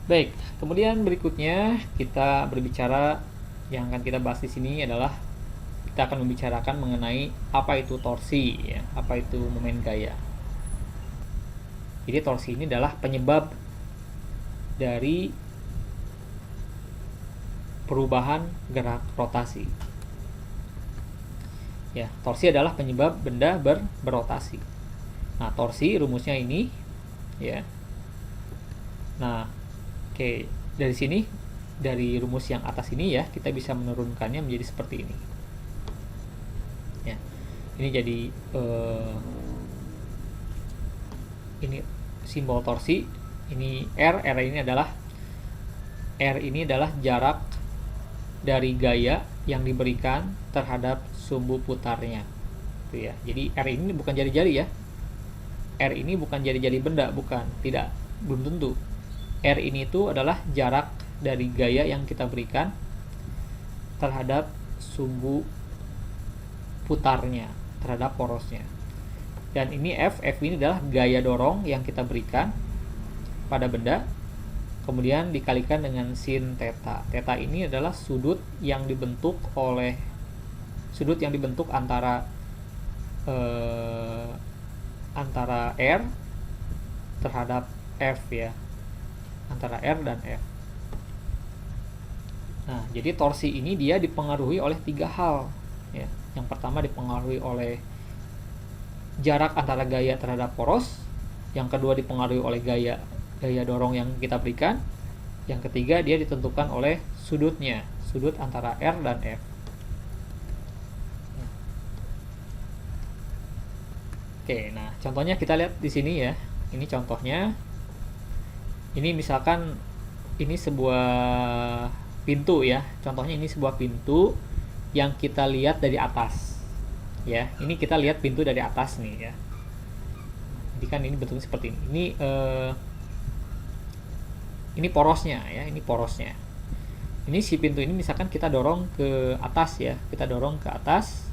Baik, kemudian berikutnya kita berbicara, yang akan kita bahas di sini adalah kita akan membicarakan mengenai apa itu torsi, ya, apa itu momen gaya. Jadi torsi ini adalah penyebab dari perubahan gerak rotasi. Ya, torsi adalah penyebab benda berotasi. Nah, torsi rumusnya ini, ya. Nah, oke, dari sini, dari rumus yang atas ini ya, kita bisa menurunkannya menjadi seperti ini. Ya, ini jadi ini simbol torsi. Ini R ini adalah jarak dari gaya yang diberikan terhadap sumbu putarnya. Itu ya. Jadi R ini bukan jari-jari ya. R ini bukan jari-jari benda, bukan, tidak, belum tentu. R ini itu adalah jarak dari gaya yang kita berikan terhadap sumbu putarnya, terhadap porosnya. Dan ini F ini adalah gaya dorong yang kita berikan pada benda, kemudian dikalikan dengan sin theta. Theta ini adalah sudut yang dibentuk antara R terhadap F ya, antara R dan F. Nah, jadi torsi ini dia dipengaruhi oleh 3 hal ya. Yang pertama dipengaruhi oleh jarak antara gaya terhadap poros, yang kedua dipengaruhi oleh gaya dorong yang kita berikan, yang ketiga dia ditentukan oleh sudutnya, sudut antara R dan F. Oke, nah contohnya kita lihat di sini ya. Ini contohnya. Ini misalkan ini sebuah pintu ya. Contohnya ini sebuah pintu yang kita lihat dari atas. Ya, ini kita lihat pintu dari atas nih ya. Jadi kan ini bentuknya seperti ini. Ini porosnya ya, ini porosnya. Ini si pintu ini misalkan kita dorong ke atas ya, kita dorong ke atas.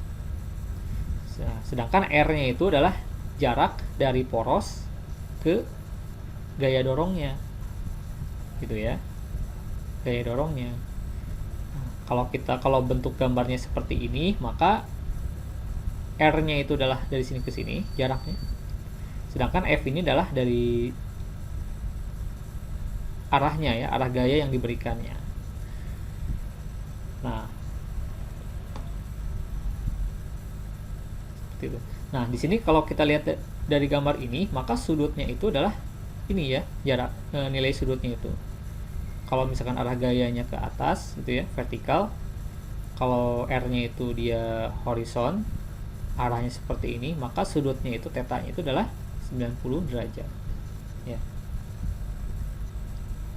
Sedangkan R-nya itu adalah jarak dari poros ke gaya dorongnya. Gitu ya. Gaya dorongnya. Nah, kalau bentuk gambarnya seperti ini, maka R-nya itu adalah dari sini ke sini jaraknya. Sedangkan F ini adalah dari arahnya ya, arah gaya yang diberikannya. Nah, seperti itu. Nah, di sini kalau kita lihat dari gambar ini, maka sudutnya itu adalah ini ya, jarak nilai sudutnya itu. Kalau misalkan arah gayanya ke atas gitu ya, vertikal. Kalau R-nya itu dia horizon, arahnya seperti ini, maka sudutnya itu tetanya itu adalah 90 derajat. Ya.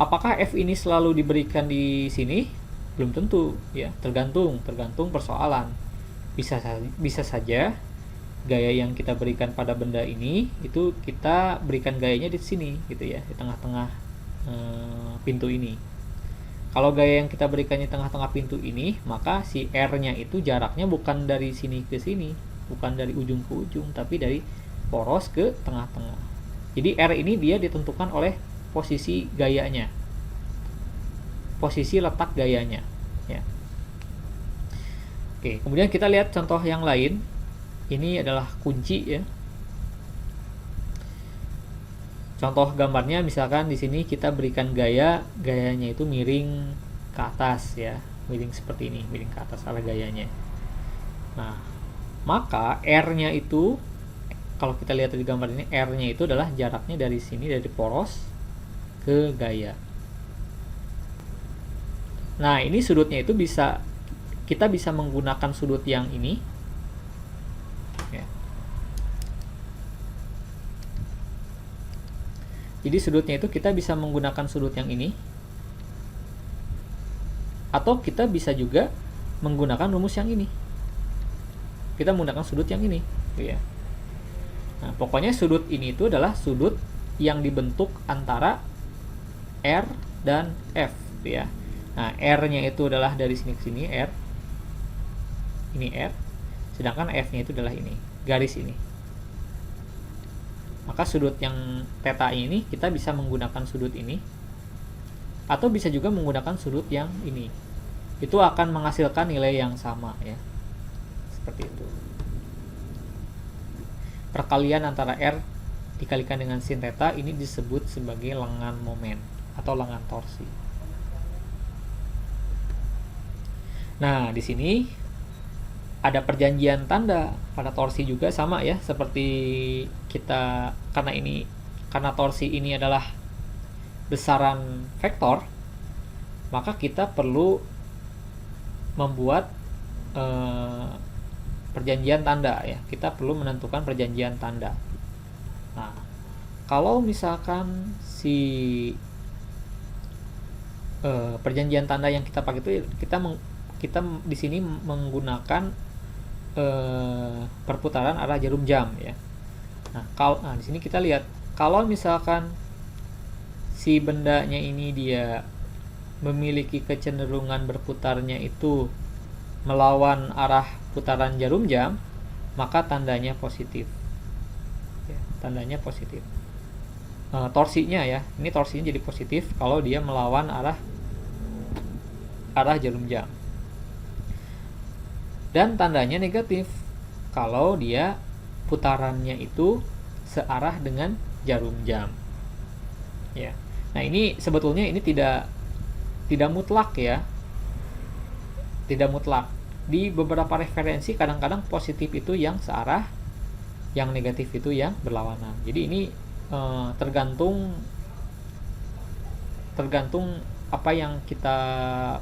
Apakah F ini selalu diberikan di sini? Belum tentu, ya. Tergantung persoalan. Bisa saja gaya yang kita berikan pada benda ini itu kita berikan gayanya di sini gitu ya, di tengah-tengah pintu ini. Kalau gaya yang kita berikan di tengah-tengah pintu ini, maka si R-nya itu jaraknya bukan dari sini ke sini, bukan dari ujung ke ujung, tapi dari poros ke tengah-tengah. Jadi R ini dia ditentukan oleh posisi gayanya, posisi letak gayanya ya. Oke, kemudian kita lihat contoh yang lain. Ini adalah kunci ya. Contoh gambarnya misalkan di sini kita berikan gayanya itu miring ke atas ya, miring seperti ini, miring ke atas arah gayanya. Nah, maka R-nya itu kalau kita lihat di gambar ini, R-nya itu adalah jaraknya dari sini, dari poros ke gaya. Nah, ini sudutnya itu kita bisa menggunakan sudut yang ini ya. Jadi sudutnya itu kita bisa menggunakan sudut yang ini, atau kita bisa juga menggunakan rumus yang ini. Kita menggunakan sudut yang ini ya. Nah, pokoknya sudut ini itu adalah sudut yang dibentuk antara R dan F ya. Nah, R-nya itu adalah dari sini ke sini R. Ini R. Sedangkan F-nya itu adalah ini, garis ini. Maka sudut yang theta ini kita bisa menggunakan sudut ini atau bisa juga menggunakan sudut yang ini. Itu akan menghasilkan nilai yang sama ya. Seperti itu. Perkalian antara R dikalikan dengan sin theta ini disebut sebagai lengan momen atau lengan torsi. Nah, di sini ada perjanjian tanda pada torsi juga sama ya, seperti kita karena torsi ini adalah besaran vektor, maka kita perlu membuat perjanjian tanda ya. Kita perlu menentukan perjanjian tanda. Nah, kalau misalkan perjanjian tanda yang kita pakai itu kita di sini menggunakan perputaran arah jarum jam ya. Nah, di sini kita lihat kalau misalkan si bendanya ini dia memiliki kecenderungan berputarnya itu melawan arah putaran jarum jam, maka tandanya positif. Ya, tandanya positif. Torsinya ya, ini torsinya jadi positif kalau dia melawan arah jarum jam. Dan tandanya negatif kalau dia putarannya itu searah dengan jarum jam. Ya. Nah, ini sebetulnya ini tidak mutlak ya. Tidak mutlak. Di beberapa referensi kadang-kadang positif itu yang searah, yang negatif itu yang berlawanan. Jadi ini tergantung apa yang kita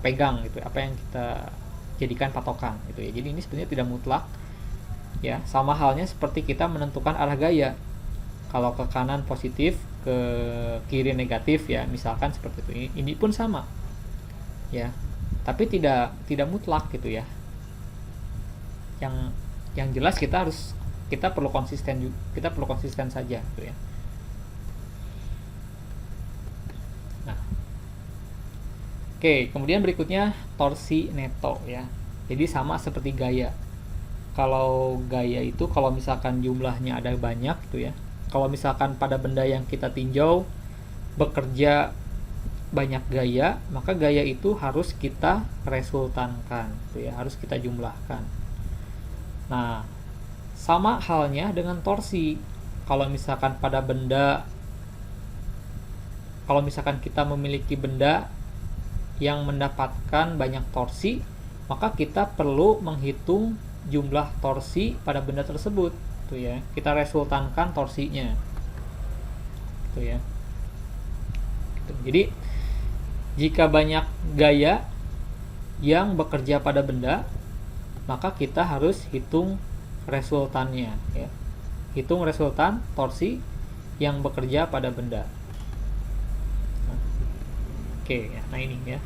pegang gitu, apa yang kita jadikan patokan gitu ya. Jadi ini sebenarnya tidak mutlak ya, sama halnya seperti kita menentukan arah gaya. Kalau ke kanan positif, ke kiri negatif ya, misalkan seperti itu. Ini pun sama ya, tapi tidak mutlak gitu ya. Yang jelas kita perlu konsisten saja gitu ya. Nah, oke, kemudian berikutnya torsi neto ya. Jadi sama seperti gaya. Kalau gaya itu kalau misalkan jumlahnya ada banyak gitu ya. Kalau misalkan pada benda yang kita tinjau bekerja banyak gaya, maka gaya itu harus kita resultankan gitu ya, harus kita jumlahkan. Nah, sama halnya dengan torsi. Kalau misalkan kita memiliki benda yang mendapatkan banyak torsi, maka kita perlu menghitung jumlah torsi pada benda tersebut gitu ya. Kita resultankan torsinya gitu ya. Jadi jika banyak gaya yang bekerja pada benda, maka kita harus hitung resultannya ya. Hitung resultan torsi yang bekerja pada benda. Oke ya. Nah, ini ya.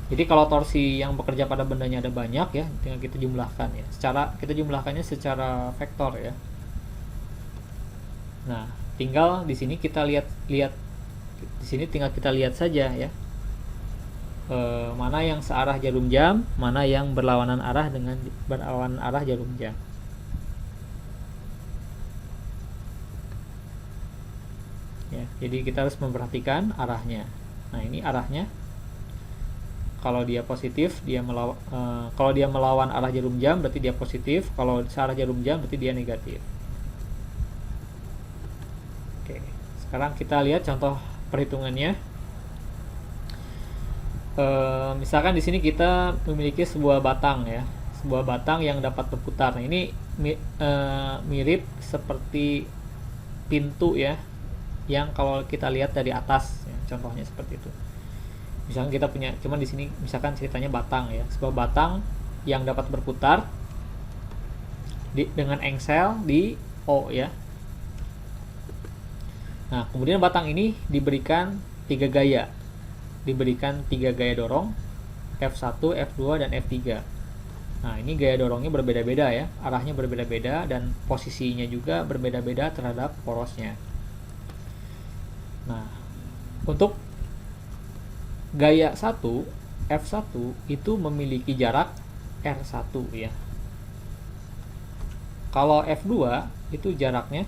Jadi kalau torsi yang bekerja pada bendanya ada banyak ya, tinggal kita jumlahkan ya. Kita jumlahkannya secara vektor ya. Nah, tinggal di sini kita lihat di sini tinggal kita lihat saja ya. Mana yang searah jarum jam, mana yang berlawanan arah jarum jam. Ya, jadi kita harus memperhatikan arahnya. Nah, ini arahnya. Kalau dia positif, kalau dia melawan arah jarum jam berarti dia positif, kalau searah jarum jam berarti dia negatif. Oke, sekarang kita lihat contoh perhitungannya. Misalkan di sini kita memiliki sebuah batang ya, sebuah batang yang dapat berputar. Nah, ini mirip seperti pintu ya, yang kalau kita lihat dari atas ya, contohnya seperti itu. Misalkan kita punya, cuman di sini misalkan ceritanya batang ya, sebuah batang yang dapat berputar dengan engsel di O ya. Nah, kemudian batang ini diberikan 3 gaya. Diberikan 3 gaya dorong, F1, F2, dan F3. Nah, ini gaya dorongnya berbeda-beda ya, arahnya berbeda-beda dan posisinya juga berbeda-beda terhadap porosnya. Nah, untuk gaya 1, F1 itu memiliki jarak R1 ya. Kalau F2 itu jaraknya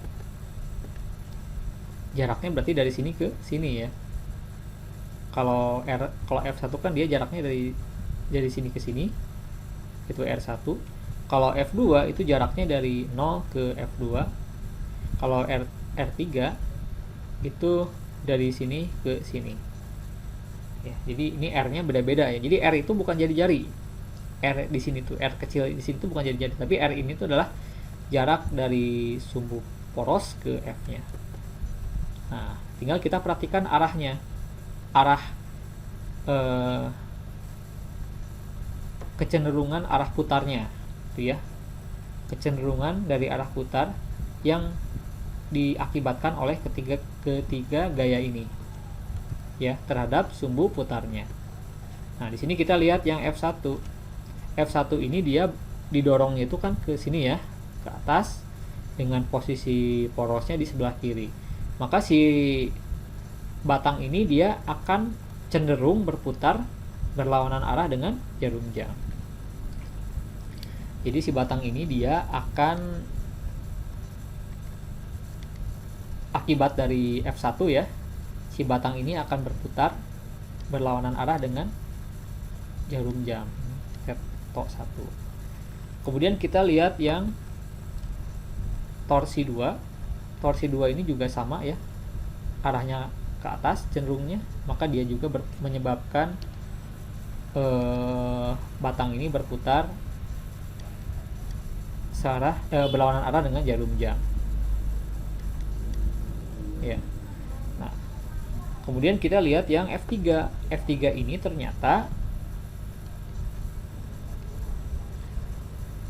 berarti dari sini ke sini ya. Kalau F1 kan dia jaraknya dari sini ke sini, itu R1. Kalau F2 itu jaraknya dari 0 ke F2. Kalau R3 itu dari sini ke sini. Ya, jadi ini R-nya beda-beda ya. Jadi R itu bukan jari-jari. R di sini tuh, R kecil di sini tuh bukan jari-jari, tapi R ini tuh adalah jarak dari sumbu poros ke F-nya. Nah, tinggal kita perhatikan arahnya. Arah kecenderungan arah putarnya, itu ya. Kecenderungan dari arah putar yang diakibatkan oleh ketiga gaya ini, ya, terhadap sumbu putarnya. Nah, di sini kita lihat yang F1. F1 ini dia didorongnya itu kan ke sini ya, ke atas, dengan posisi porosnya di sebelah kiri. Maka si batang ini dia akan cenderung berputar berlawanan arah dengan jarum jam. Jadi si batang ini dia akan, akibat dari F1 ya, si batang ini akan berputar berlawanan arah dengan jarum jam. Tok 1. Kemudian kita lihat yang torsi 2. Torsi 2 ini juga sama ya, arahnya ke atas cenderungnya, maka dia juga menyebabkan batang ini berputar berlawanan arah dengan jarum jam. Ya. Nah, kemudian kita lihat yang F3. F3 ini ternyata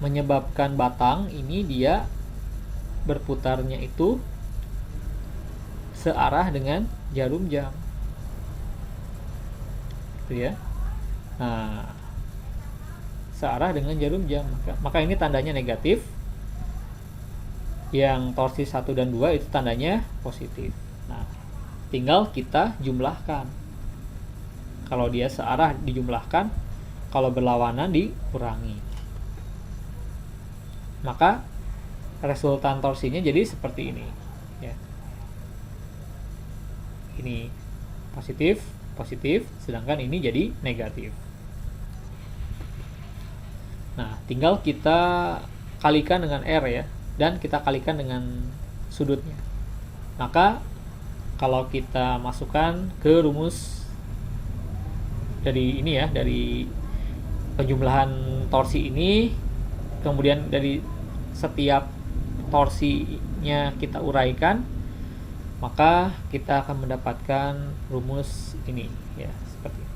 menyebabkan batang ini dia berputarnya itu searah dengan jarum jam, itu ya. Nah, searah dengan jarum jam, maka ini tandanya negatif. Yang torsi 1 dan 2 itu tandanya positif. Nah, tinggal kita jumlahkan. Kalau dia searah dijumlahkan, kalau berlawanan dikurangi. Maka resultan torsinya jadi seperti ini ya. Ini positif, sedangkan ini jadi negatif. Nah, tinggal kita kalikan dengan R ya, dan kita kalikan dengan sudutnya. Maka kalau kita masukkan ke rumus dari ini ya, dari penjumlahan torsi ini, kemudian dari setiap torsinya kita uraikan, maka kita akan mendapatkan rumus ini ya, seperti ini.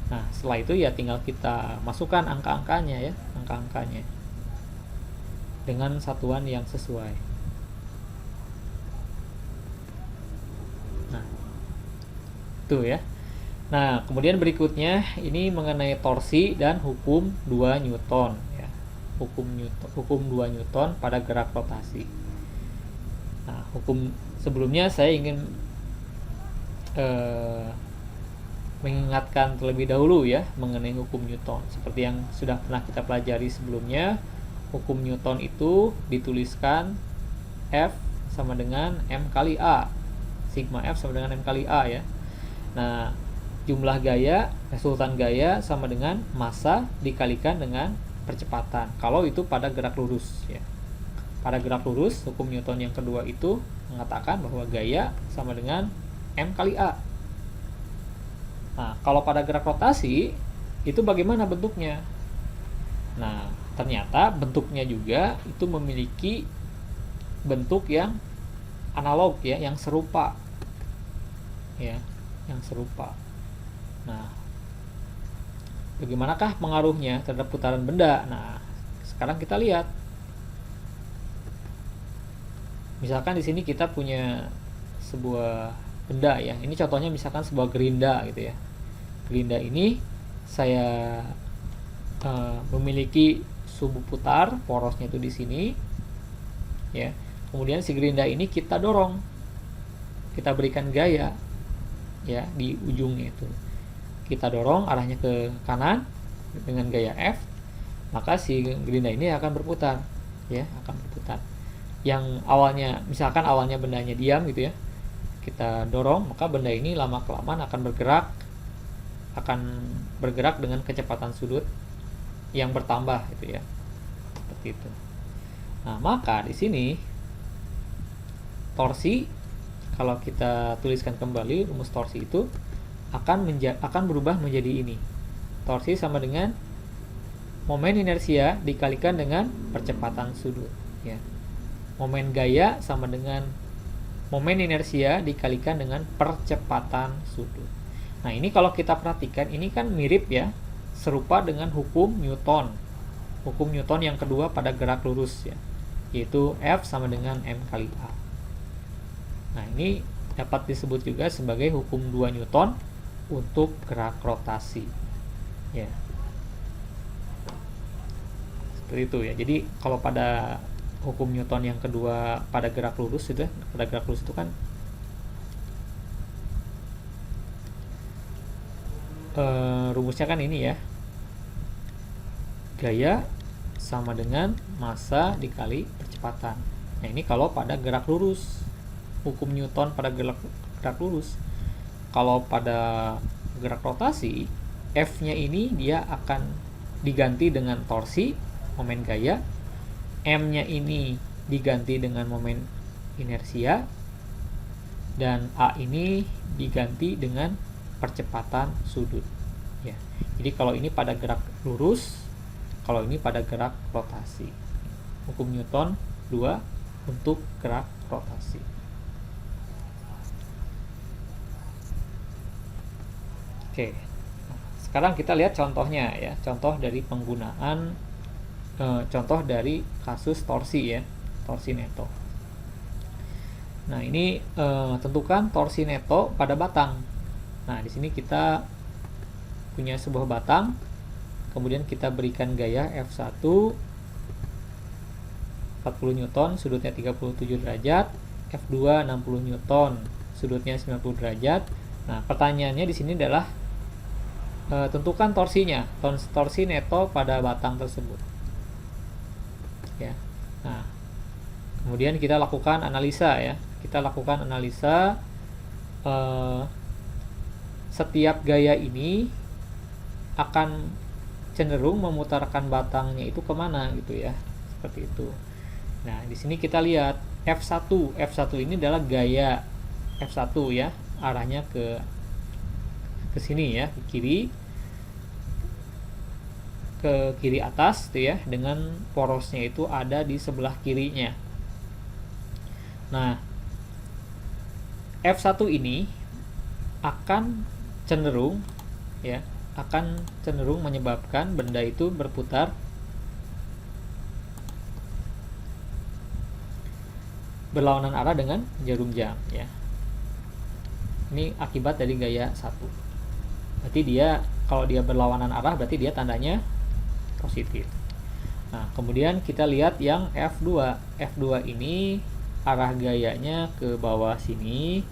Nah, setelah itu ya tinggal kita masukkan angka-angkanya ya, angka-angkanya dengan satuan yang sesuai. Nah, itu ya. Nah, kemudian berikutnya ini mengenai torsi dan hukum 2 Newton ya. Hukum 2 Newton pada gerak rotasi. Nah, hukum sebelumnya saya ingin mengingatkan terlebih dahulu ya mengenai hukum Newton. Seperti yang sudah pernah kita pelajari sebelumnya, hukum Newton itu dituliskan F sama dengan M kali A. Sigma F sama dengan M kali A ya. Nah, jumlah gaya, resultan gaya sama dengan massa dikalikan dengan percepatan. Kalau itu pada gerak lurus ya. Pada gerak lurus, hukum Newton yang kedua itu mengatakan bahwa gaya sama dengan M kali A. Nah, kalau pada gerak rotasi itu bagaimana bentuknya? Nah, ternyata bentuknya juga itu memiliki bentuk yang analog ya, yang serupa. Ya, yang serupa. Nah, bagaimanakah pengaruhnya terhadap putaran benda? Nah, sekarang kita lihat. Misalkan di sini kita punya sebuah benda ya. Ini contohnya misalkan sebuah gerinda gitu ya. Gerinda ini saya memiliki sumbu putar, porosnya itu di sini ya. Kemudian si gerinda ini kita dorong. Kita berikan gaya ya di ujungnya itu. Kita dorong arahnya ke kanan dengan gaya F, maka si gerinda ini akan berputar ya, akan berputar. Yang awalnya misalkan awalnya bendanya diam gitu ya, kita dorong, maka benda ini lama kelamaan akan bergerak dengan kecepatan sudut yang bertambah gitu ya. Seperti itu. Nah, maka di sini torsi, kalau kita tuliskan kembali rumus torsi itu akan berubah menjadi ini. Torsi sama dengan momen inersia dikalikan dengan percepatan sudut ya. Momen gaya sama dengan momen inersia dikalikan dengan percepatan sudut. Nah, ini kalau kita perhatikan ini kan mirip ya, serupa dengan hukum Newton. Hukum Newton yang kedua pada gerak lurus ya, yaitu F sama dengan M kali A. Nah, ini dapat disebut juga sebagai hukum 2 Newton untuk gerak rotasi ya. Seperti itu ya. Jadi kalau pada hukum Newton yang kedua pada gerak lurus itu, pada gerak lurus itu kan rumusnya kan ini ya, gaya sama dengan massa dikali percepatan. Nah, ini kalau pada gerak lurus, hukum Newton pada gerak lurus. Kalau pada gerak rotasi, F-nya ini dia akan diganti dengan torsi, momen gaya, M-nya ini diganti dengan momen inersia, dan A ini diganti dengan percepatan sudut ya. Jadi kalau ini pada gerak lurus, kalau ini pada gerak rotasi. Hukum Newton 2 untuk gerak rotasi. Oke. Sekarang kita lihat contohnya ya, contoh dari penggunaan contoh dari kasus torsi ya, torsi neto. Nah, ini tentukan torsi neto pada batang. Nah, di sini kita punya sebuah batang, kemudian kita berikan gaya F1 40 Newton, sudutnya 37 derajat, F2 60 Newton, sudutnya 90 derajat. Nah, pertanyaannya di sini adalah tentukan torsinya, torsi neto pada batang tersebut. Ya. Nah, kemudian kita lakukan analisa ya. Kita lakukan analisa setiap gaya ini akan cenderung memutarkan batangnya itu kemana gitu ya, seperti itu. Nah, di sini kita lihat F1 ini adalah gaya F1 ya, arahnya ke sini ya, ke kiri atas tuh ya, dengan porosnya itu ada di sebelah kirinya. Nah, F1 ini akan cenderung menyebabkan benda itu berputar berlawanan arah dengan jarum jam ya. Ini akibat dari gaya 1. Berarti dia, kalau dia berlawanan arah berarti dia tandanya positif. Nah, kemudian kita lihat yang F2. F2 ini arah gayanya ke bawah sini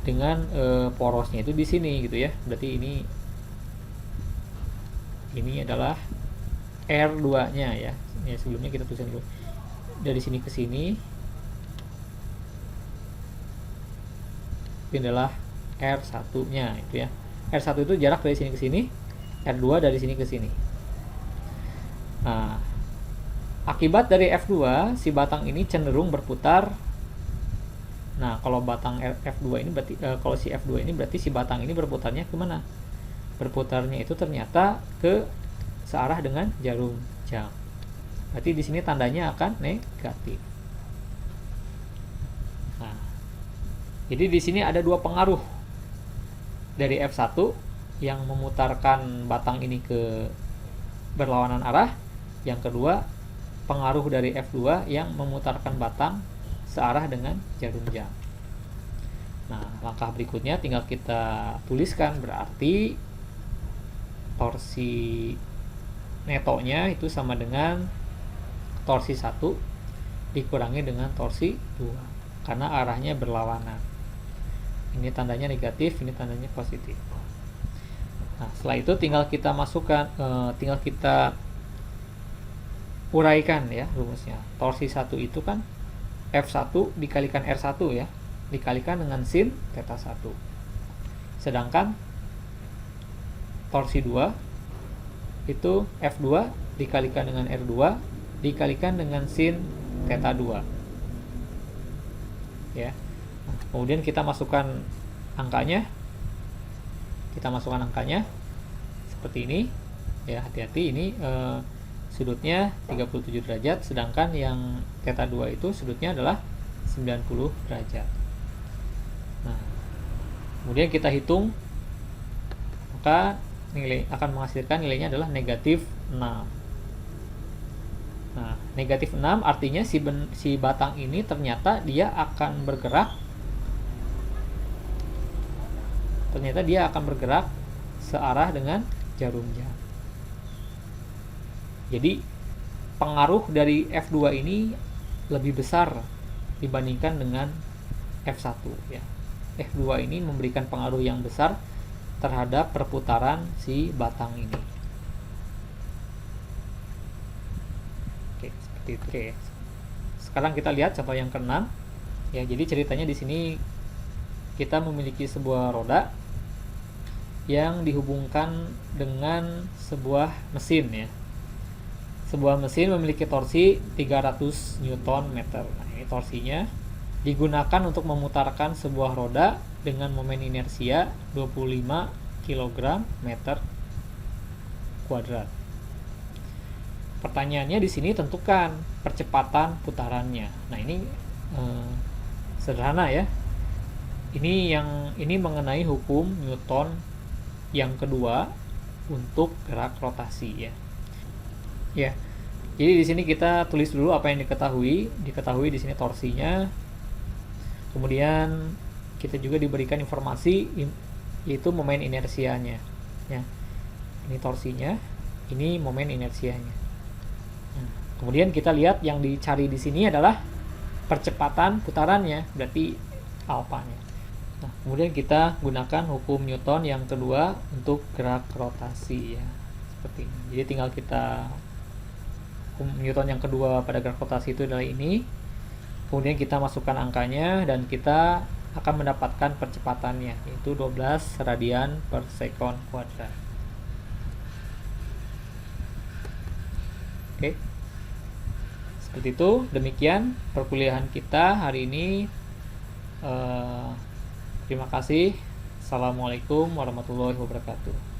dengan porosnya itu di sini gitu ya. Berarti ini adalah R2-nya ya. Ya, sebelumnya kita tuliskan dulu. Dari sini ke sini ini adalah R1-nya itu ya. R1 itu jarak dari sini ke sini, R2 dari sini ke sini. Nah, akibat dari F2, si batang ini cenderung berputar. Nah, kalau batang F2 ini berarti kalau si F2 ini berarti si batang ini berputarnya kemana? Berputarnya itu ternyata ke searah dengan jarum jam. Berarti di sini tandanya akan negatif. Nah, jadi di sini ada dua pengaruh dari F1 yang memutarkan batang ini ke berlawanan arah. Yang kedua, pengaruh dari F2 yang memutarkan batang searah dengan jarum jam. Nah, langkah berikutnya tinggal kita tuliskan, berarti torsi netonya itu sama dengan torsi 1 dikurangi dengan torsi 2 karena arahnya berlawanan. Ini tandanya negatif, ini tandanya positif. Nah, setelah itu tinggal kita masukkan, tinggal kita uraikan ya rumusnya. Torsi 1 itu kan F1 dikalikan R1 ya. dikalikan dengan sin theta 1. Sedangkan torsi 2 itu F2 dikalikan dengan R2 dikalikan dengan sin theta 2. Ya. Kemudian kita masukkan angkanya. Seperti ini. Ya, hati-hati ini sudutnya 37 derajat, sedangkan yang theta 2 itu sudutnya adalah 90 derajat. Nah, kemudian kita hitung, maka nilai akan menghasilkan nilainya adalah negatif 6. Nah, negatif 6 artinya si batang ini ternyata dia akan bergerak searah dengan jarum jam. Jadi pengaruh dari F2 ini lebih besar dibandingkan dengan F1 ya. F2 ini memberikan pengaruh yang besar terhadap perputaran si batang ini. Oke, seperti itu. Oke. Sekarang kita lihat contoh yang ke-6. Ya, jadi ceritanya di sini kita memiliki sebuah roda yang dihubungkan dengan sebuah mesin ya. Sebuah mesin memiliki torsi 300 Nm. Nah, ini torsinya digunakan untuk memutarkan sebuah roda dengan momen inersia 25 kg meter kuadrat. Pertanyaannya di sini tentukan percepatan putarannya. Nah, ini sederhana ya. Ini mengenai hukum Newton yang kedua untuk gerak rotasi ya. Ya. Jadi di sini kita tulis dulu apa yang diketahui. Diketahui di sini torsinya. Kemudian kita juga diberikan informasi yaitu momen inersianya. Ya. Ini torsinya, ini momen inersianya. Nah, kemudian kita lihat yang dicari di sini adalah percepatan putarannya, berarti alfanya. Nah, kemudian kita gunakan hukum Newton yang kedua untuk gerak rotasi ya. Seperti ini. Jadi tinggal kita hukum Newton yang kedua pada gerak rotasi itu adalah ini. Kemudian kita masukkan angkanya dan kita akan mendapatkan percepatannya yaitu 12 radian per sekon kuadrat. Oke. Seperti itu, demikian perkuliahan kita hari ini. Terima kasih. Assalamualaikum warahmatullahi wabarakatuh.